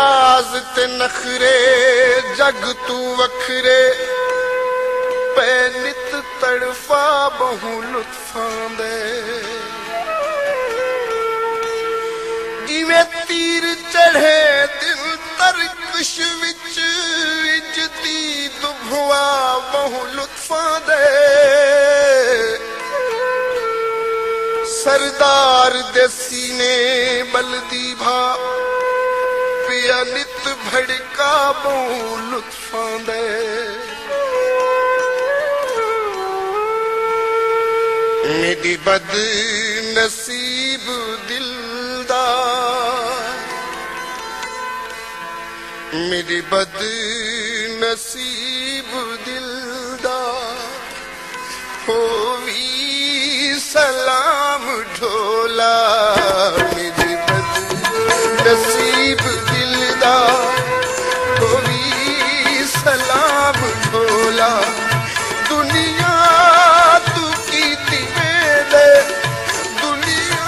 नाज ते नखरे जग तू वखरे पै नित तड़फा बहु लुत्फां दे जिवें तीर चढ़े दिल तरकश विच इजती दुभवा बहु लुत्फां दे सरदार दे सीने बलदी भा पिया नित भड़का बहु लुत्फां दे मेरी बद नसीब दिलदा मेरी बद नसीब दिलदा होवी सलाम ढोला मेरी बद नसीब दिलदा होवी सलाम ढोला दुनिया तू कीती वेले दुनिया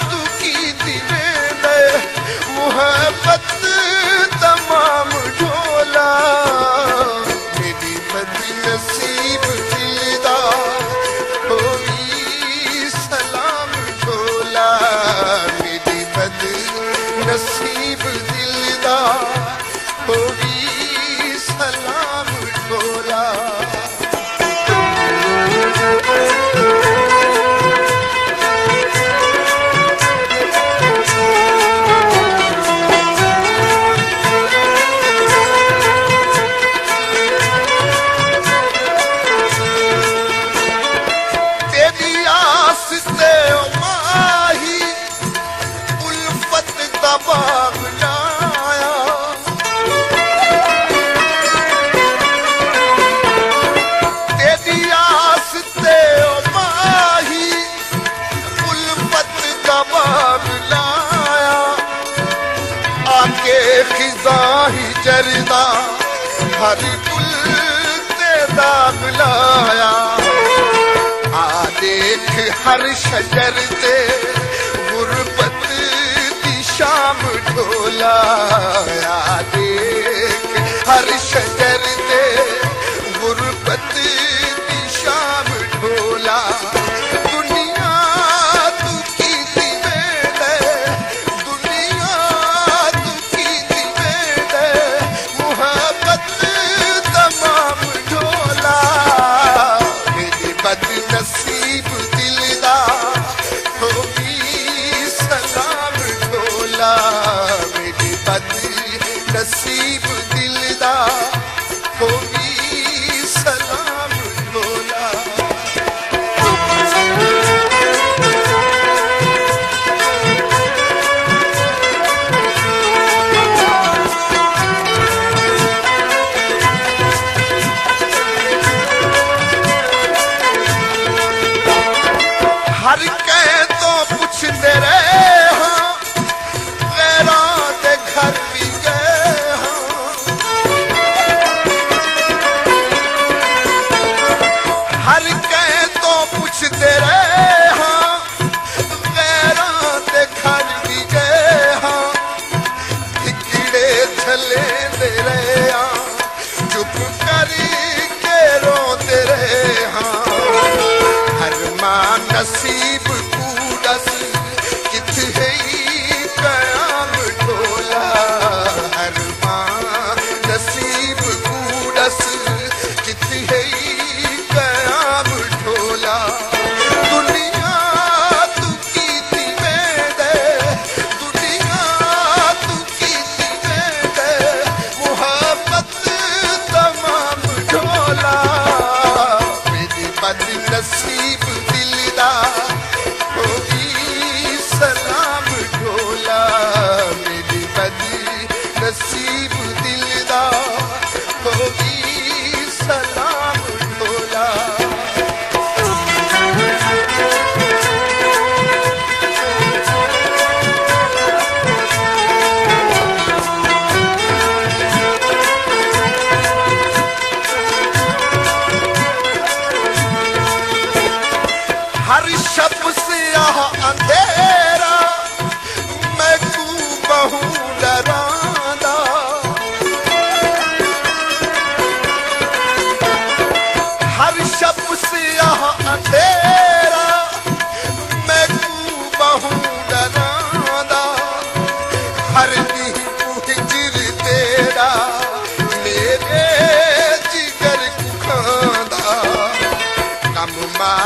तू कीती वेले मुहब्बत तमाम ढोला मेरी बद नसीब दिलदा होवी सलाम ढोला मेरी बद नसीब दिलदा होवी सलाम ढोला जरदा हर गुल ते दाग लाया आ देख हर शजर ते गुरबत दी शाम ढोला आ देख हर शजर ते गुरबत दी शाम ढोला दुनिया तू कीती वेले दुनिया तू कीती वेले मुहब्बत तमाम ढोला मेरी बद नसीब दिलदा होवी सलाम ढोला मेरी बद नसीब दिलदा होवी सलाम ढोला हर कह तो पुछते रहे हाँ गैरां दे घर भी गए हाँ हर कह तो पुछते रहे हाँ गैरां दे घर भी गए हाँ टिकड़े छले दे रहे हाँ चुप करके रोते रहे हाँ हर मां नसीब कूदस किथ है कयाम ढोला हर मां नसीब कूदस किथ है कयाम ढोला दुनिया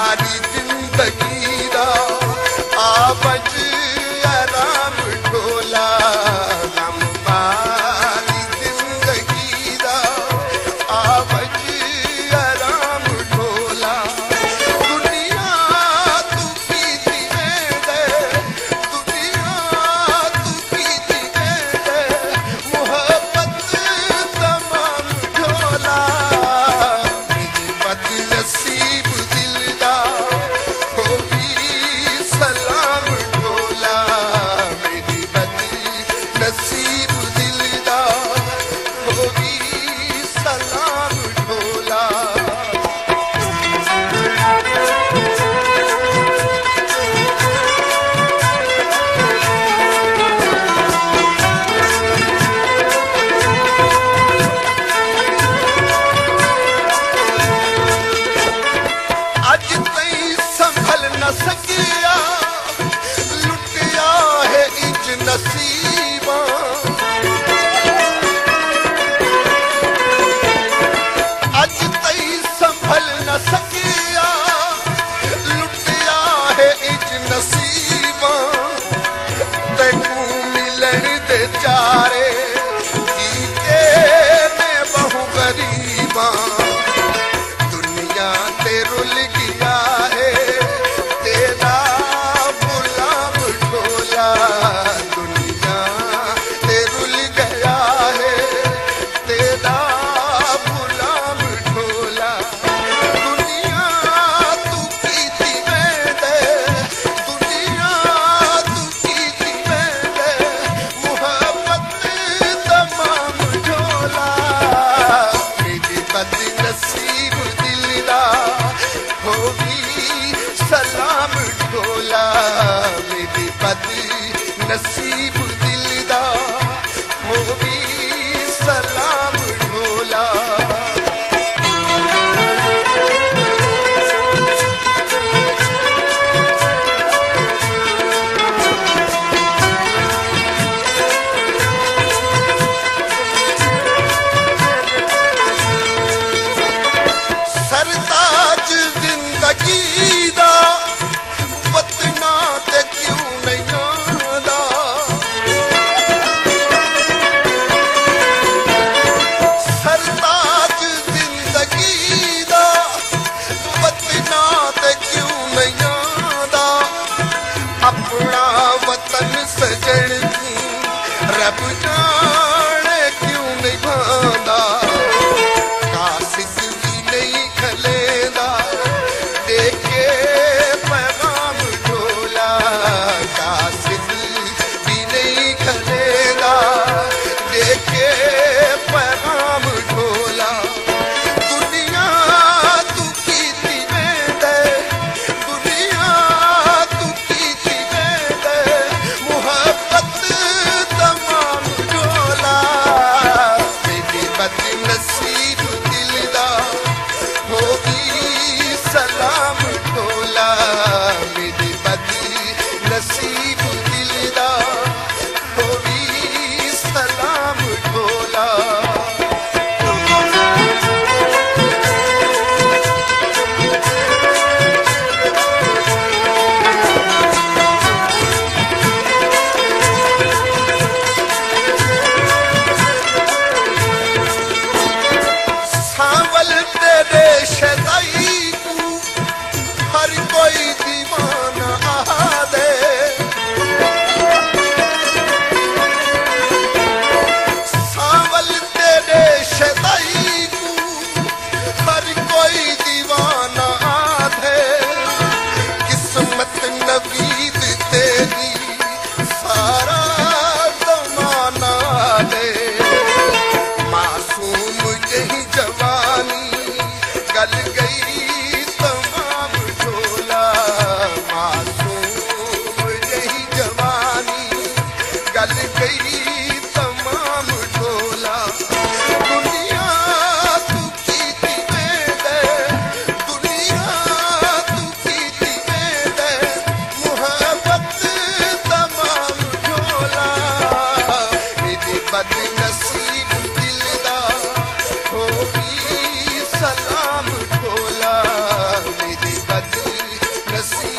मारी जिंदगी दा आबज आराम ढोला गम मारी जिंदगी दा आबज आराम ढोला दुनिया तू पीती वेंदे दुनिया तू पीती वेंदे मोहब्बत तमाम ढोला मेरी बदनसीब दिल दा होगी सलाम ढोला मेरी बदनसीब दिल दा होगी सलाम ढोला अज तई संभल न सकिया लुटिया है इंज नसीबा अज तई संभल न सकिया लुटिया है इंज नसीबा तैनू मिलन दे चारे की के मैं बहु गरीबा दुनिया ते रुल गया है तेरा गुलाम ढोला दुनिया ते रुल गया है तेरा गुलाम ढोला दुनिया तू पीती वेंदे दुनिया तू पीती वेंदे मोहब्बत तमाम ढोला मेरी बदनसीब दिल दा होगी सलाम ढोला मेरी बदनसीब दिल दा होगी सलाम ढोला सरताज जिंदगी दा वतना ते क्यों नहीं आंदा सरताज जिंदगी दा वतना ते क्यों नहीं आंदा अपना वतन सजन रब जाने क्यों नहीं भांदा कासिद भी नहीं खलेदा देखे पैगाम ढोला कासिद भी नहीं खलेदा देखे पैगाम ढोला दुनिया तू पीती वेंदे दुनिया तू पीती वेंदे मोहब्बत तमाम ढोला मेरी बदनसीब दिल दा होगी सलाम ढोला मेरी बदनसीब दिल दा होगी सलाम ढोला सांवल तेरे शदाई को हर कोई दीवाना आ दे सांवल तेरे शदाई को हर कोई दीवाना आ दे किस्मत नवीद तेरी सारा जमाना दे मासूम यही जवानी गल गई तमाम ढोला मासूम यही जवानी गल गई तमाम ढोला दुनिया तू पीती वेंदे दुनिया तू पीती वेंदे मोहब्बत तमाम ढोला मेरी बदनसीब दिल दा होगी सलाम ढोला मेरी बदनसीब रसी